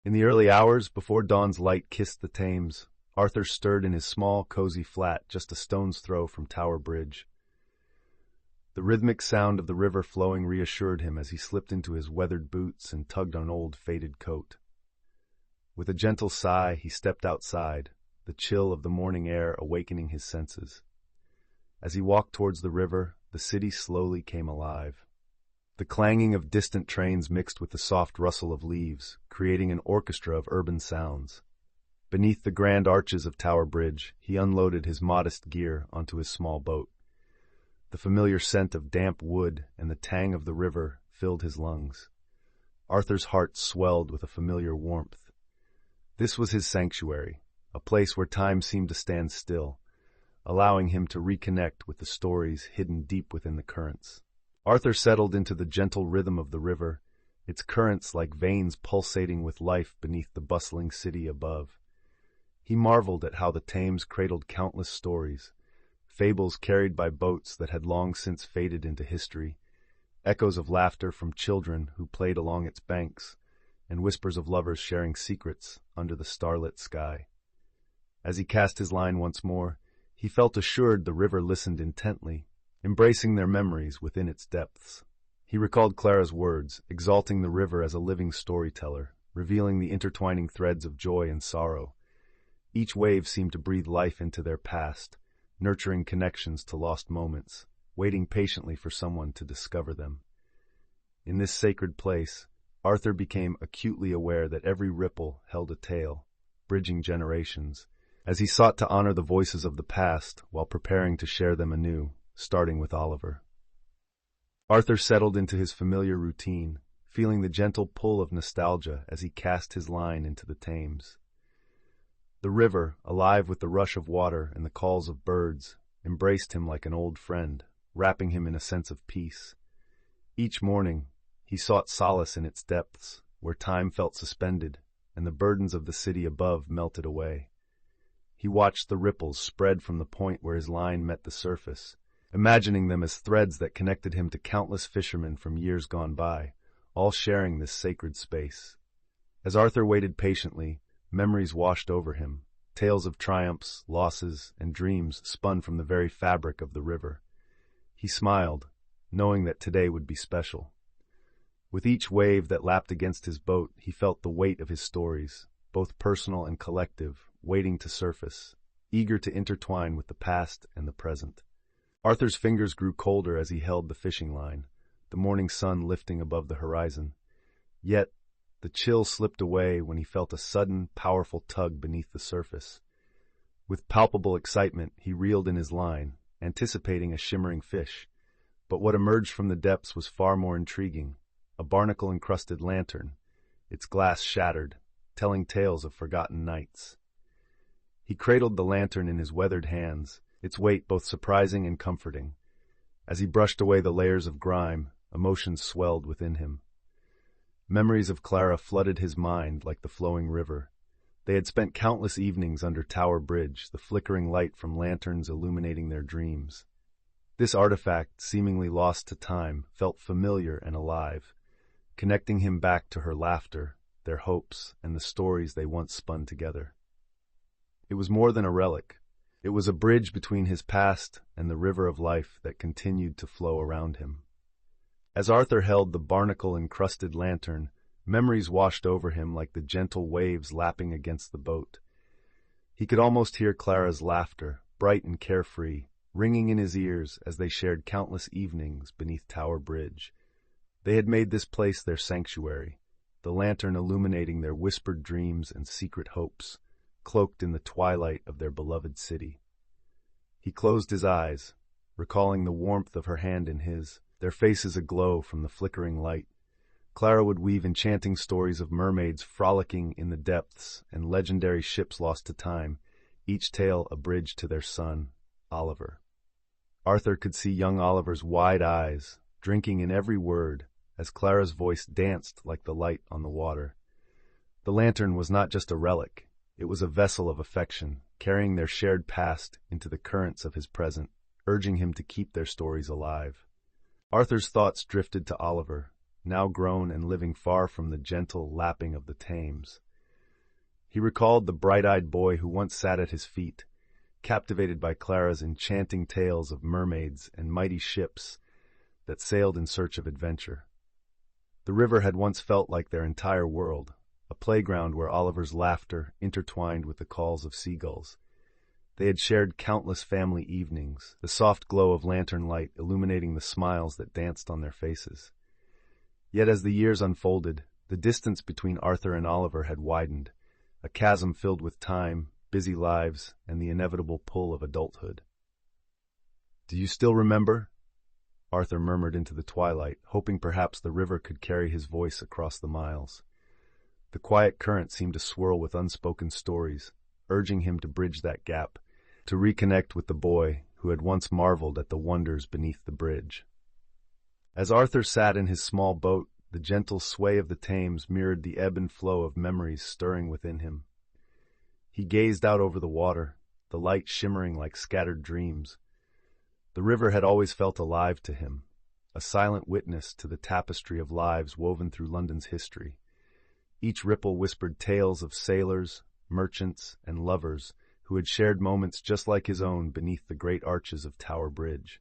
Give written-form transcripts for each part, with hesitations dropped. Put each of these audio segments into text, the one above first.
In the early hours, before dawn's light kissed the Thames, Arthur stirred in his small, cozy flat just a stone's throw from Tower Bridge. The rhythmic sound of the river flowing reassured him as he slipped into his weathered boots and tugged on old faded coat. With a gentle sigh, he stepped outside, the chill of the morning air awakening his senses. As he walked towards the river, the city slowly came alive. The clanging of distant trains mixed with the soft rustle of leaves, creating an orchestra of urban sounds. Beneath the grand arches of Tower Bridge, he unloaded his modest gear onto his small boat. The familiar scent of damp wood and the tang of the river filled his lungs. Arthur's heart swelled with a familiar warmth. This was his sanctuary, a place where time seemed to stand still, allowing him to reconnect with the stories hidden deep within the currents. Arthur settled into the gentle rhythm of the river, its currents like veins pulsating with life beneath the bustling city above. He marveled at how the Thames cradled countless stories, fables carried by boats that had long since faded into history, echoes of laughter from children who played along its banks, and whispers of lovers sharing secrets under the starlit sky. As he cast his line once more, he felt assured the river listened intently, embracing their memories within its depths. He recalled Clara's words, exalting the river as a living storyteller, revealing the intertwining threads of joy and sorrow. Each wave seemed to breathe life into their past, nurturing connections to lost moments, waiting patiently for someone to discover them. In this sacred place, Arthur became acutely aware that every ripple held a tale, bridging generations, as he sought to honor the voices of the past while preparing to share them anew, starting with Oliver. Arthur settled into his familiar routine, feeling the gentle pull of nostalgia as he cast his line into the Thames. The river, alive with the rush of water and the calls of birds, embraced him like an old friend, wrapping him in a sense of peace. Each morning, he sought solace in its depths, where time felt suspended and the burdens of the city above melted away. He watched the ripples spread from the point where his line met the surface, imagining them as threads that connected him to countless fishermen from years gone by, all sharing this sacred space. As Arthur waited patiently, memories washed over him, tales of triumphs, losses, and dreams spun from the very fabric of the river. He smiled, knowing that today would be special. With each wave that lapped against his boat, he felt the weight of his stories, both personal and collective, waiting to surface, eager to intertwine with the past and the present. Arthur's fingers grew colder as he held the fishing line, the morning sun lifting above the horizon. Yet, the chill slipped away when he felt a sudden, powerful tug beneath the surface. With palpable excitement, he reeled in his line, anticipating a shimmering fish. But what emerged from the depths was far more intriguing, a barnacle-encrusted lantern, its glass shattered, telling tales of forgotten nights. He cradled the lantern in his weathered hands, its weight both surprising and comforting. As he brushed away the layers of grime, emotions swelled within him. Memories of Clara flooded his mind like the flowing river. They had spent countless evenings under Tower Bridge, the flickering light from lanterns illuminating their dreams. This artifact, seemingly lost to time, felt familiar and alive, connecting him back to her laughter, their hopes, and the stories they once spun together. It was more than a relic. It was a bridge between his past and the river of life that continued to flow around him. As Arthur held the barnacle-encrusted lantern, memories washed over him like the gentle waves lapping against the boat. He could almost hear Clara's laughter, bright and carefree, ringing in his ears as they shared countless evenings beneath Tower Bridge. They had made this place their sanctuary, the lantern illuminating their whispered dreams and secret hopes, cloaked in the twilight of their beloved city. He closed his eyes, recalling the warmth of her hand in his, their faces aglow from the flickering light. Clara would weave enchanting stories of mermaids frolicking in the depths and legendary ships lost to time, each tale a bridge to their son, Oliver. Arthur could see young Oliver's wide eyes, drinking in every word, as Clara's voice danced like the light on the water. The lantern was not just a relic, it was a vessel of affection, carrying their shared past into the currents of his present, urging him to keep their stories alive. Arthur's thoughts drifted to Oliver, now grown and living far from the gentle lapping of the Thames. He recalled the bright-eyed boy who once sat at his feet, captivated by Clara's enchanting tales of mermaids and mighty ships that sailed in search of adventure. The river had once felt like their entire world, a playground where Oliver's laughter intertwined with the calls of seagulls. They had shared countless family evenings, the soft glow of lantern light illuminating the smiles that danced on their faces. Yet as the years unfolded, the distance between Arthur and Oliver had widened, a chasm filled with time, busy lives, and the inevitable pull of adulthood. "Do you still remember?" Arthur murmured into the twilight, hoping perhaps the river could carry his voice across the miles. The quiet current seemed to swirl with unspoken stories, urging him to bridge that gap, to reconnect with the boy who had once marveled at the wonders beneath the bridge. As Arthur sat in his small boat, the gentle sway of the Thames mirrored the ebb and flow of memories stirring within him. He gazed out over the water, the light shimmering like scattered dreams. The river had always felt alive to him, a silent witness to the tapestry of lives woven through London's history. Each ripple whispered tales of sailors, merchants, and lovers who had shared moments just like his own beneath the great arches of Tower Bridge.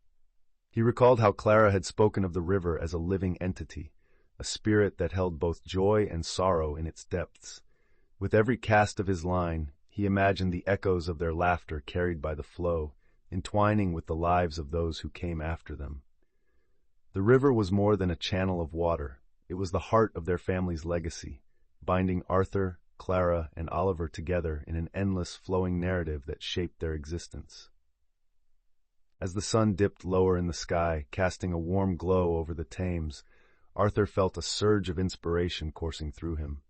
He recalled how Clara had spoken of the river as a living entity, a spirit that held both joy and sorrow in its depths. With every cast of his line, he imagined the echoes of their laughter carried by the flow, entwining with the lives of those who came after them. The river was more than a channel of water. It was the heart of their family's legacy, binding Arthur, Clara, and Oliver together in an endless flowing narrative that shaped their existence. As the sun dipped lower in the sky, casting a warm glow over the Thames, Arthur felt a surge of inspiration coursing through him.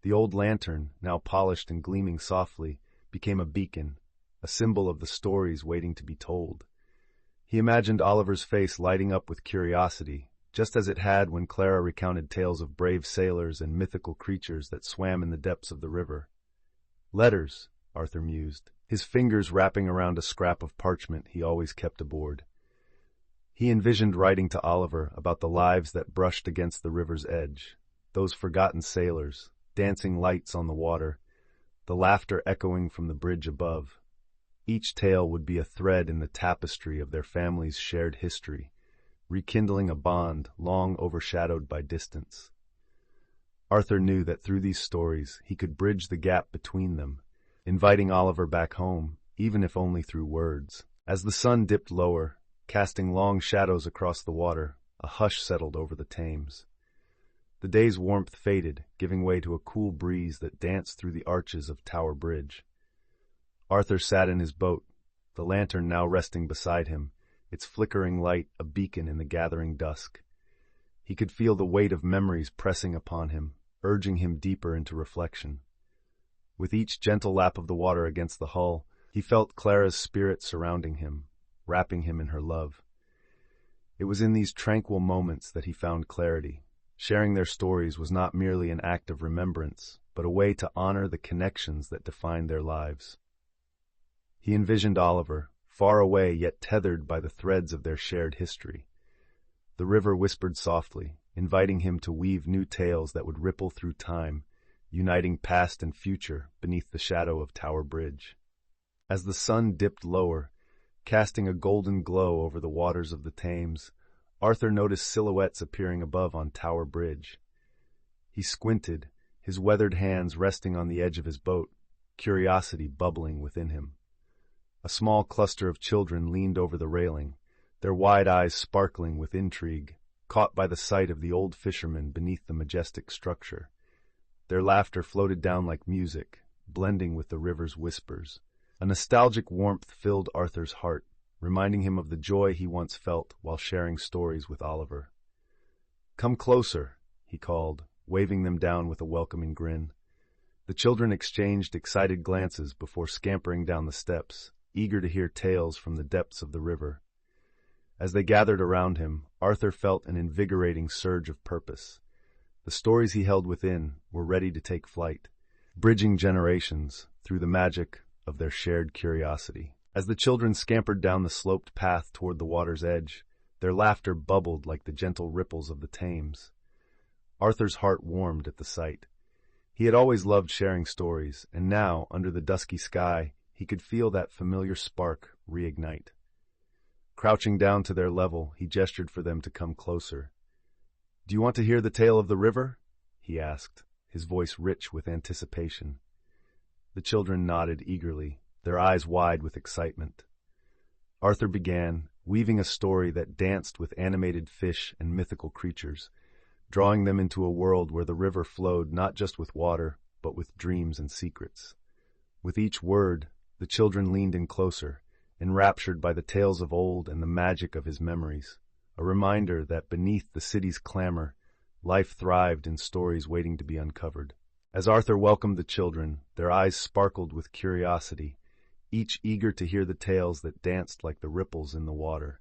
The old lantern, now polished and gleaming softly, became a beacon, a symbol of the stories waiting to be told. He imagined Oliver's face lighting up with curiosity, just as it had when Clara recounted tales of brave sailors and mythical creatures that swam in the depths of the river. "Letters," Arthur mused, his fingers wrapping around a scrap of parchment he always kept aboard. He envisioned writing to Oliver about the lives that brushed against the river's edge, those forgotten sailors, dancing lights on the water, the laughter echoing from the bridge above. Each tale would be a thread in the tapestry of their family's shared history, rekindling a bond long overshadowed by distance. Arthur knew that through these stories he could bridge the gap between them, inviting Oliver back home, even if only through words. As the sun dipped lower, casting long shadows across the water, a hush settled over the Thames. The day's warmth faded, giving way to a cool breeze that danced through the arches of Tower Bridge. Arthur sat in his boat, the lantern now resting beside him, its flickering light a beacon in the gathering dusk. He could feel the weight of memories pressing upon him, urging him deeper into reflection. With each gentle lap of the water against the hull, he felt Clara's spirit surrounding him, wrapping him in her love. It was in these tranquil moments that he found clarity. Sharing their stories was not merely an act of remembrance, but a way to honor the connections that defined their lives. He envisioned Oliver, far away yet tethered by the threads of their shared history. The river whispered softly, inviting him to weave new tales that would ripple through time, uniting past and future beneath the shadow of Tower Bridge. As the sun dipped lower, casting a golden glow over the waters of the Thames, Arthur noticed silhouettes appearing above on Tower Bridge. He squinted, his weathered hands resting on the edge of his boat, curiosity bubbling within him. A small cluster of children leaned over the railing, their wide eyes sparkling with intrigue, caught by the sight of the old fisherman beneath the majestic structure. Their laughter floated down like music, blending with the river's whispers. A nostalgic warmth filled Arthur's heart, reminding him of the joy he once felt while sharing stories with Oliver. "Come closer," he called, waving them down with a welcoming grin. The children exchanged excited glances before scampering down the steps, eager to hear tales from the depths of the river. As they gathered around him, Arthur felt an invigorating surge of purpose. The stories he held within were ready to take flight, bridging generations through the magic of their shared curiosity. As the children scampered down the sloped path toward the water's edge, their laughter bubbled like the gentle ripples of the Thames. Arthur's heart warmed at the sight. He had always loved sharing stories, and now, under the dusky sky, he could feel that familiar spark reignite. Crouching down to their level, he gestured for them to come closer. "Do you want to hear the tale of the river?" he asked, his voice rich with anticipation. The children nodded eagerly, their eyes wide with excitement. Arthur began, weaving a story that danced with animated fish and mythical creatures, drawing them into a world where the river flowed not just with water, but with dreams and secrets. With each word, the children leaned in closer, enraptured by the tales of old and the magic of his memories, a reminder that beneath the city's clamor, life thrived in stories waiting to be uncovered. As Arthur welcomed the children, their eyes sparkled with curiosity, each eager to hear the tales that danced like the ripples in the water.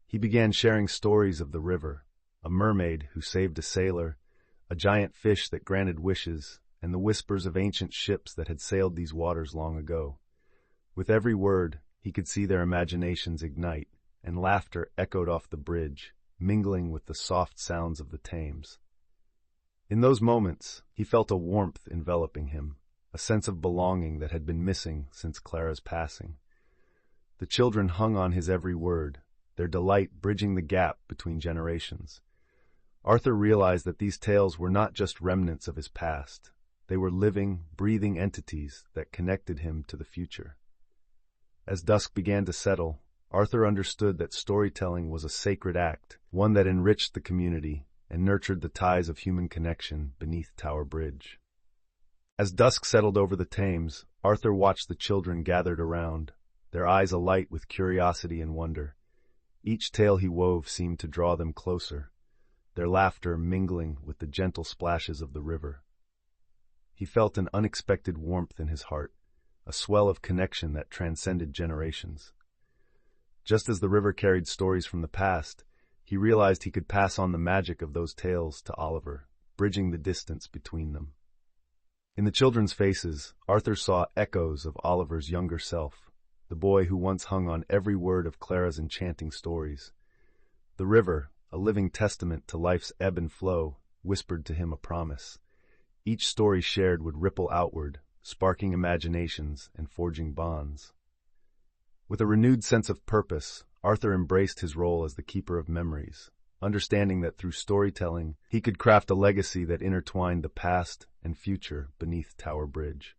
He began sharing stories of the river, a mermaid who saved a sailor, a giant fish that granted wishes, and the whispers of ancient ships that had sailed these waters long ago. With every word, he could see their imaginations ignite, and laughter echoed off the bridge, mingling with the soft sounds of the Thames. In those moments, he felt a warmth enveloping him, a sense of belonging that had been missing since Clara's passing. The children hung on his every word, their delight bridging the gap between generations. Arthur realized that these tales were not just remnants of his past. They were living, breathing entities that connected him to the future. As dusk began to settle, Arthur understood that storytelling was a sacred act, one that enriched the community and nurtured the ties of human connection beneath Tower Bridge. As dusk settled over the Thames, Arthur watched the children gathered around, their eyes alight with curiosity and wonder. Each tale he wove seemed to draw them closer, their laughter mingling with the gentle splashes of the river. He felt an unexpected warmth in his heart, a swell of connection that transcended generations. Just as the river carried stories from the past, he realized he could pass on the magic of those tales to Oliver, bridging the distance between them. In the children's faces, Arthur saw echoes of Oliver's younger self, the boy who once hung on every word of Clara's enchanting stories. The river, a living testament to life's ebb and flow, whispered to him a promise. Each story shared would ripple outward, sparking imaginations and forging bonds. With a renewed sense of purpose, Arthur embraced his role as the keeper of memories, understanding that through storytelling, he could craft a legacy that intertwined the past and future beneath Tower Bridge.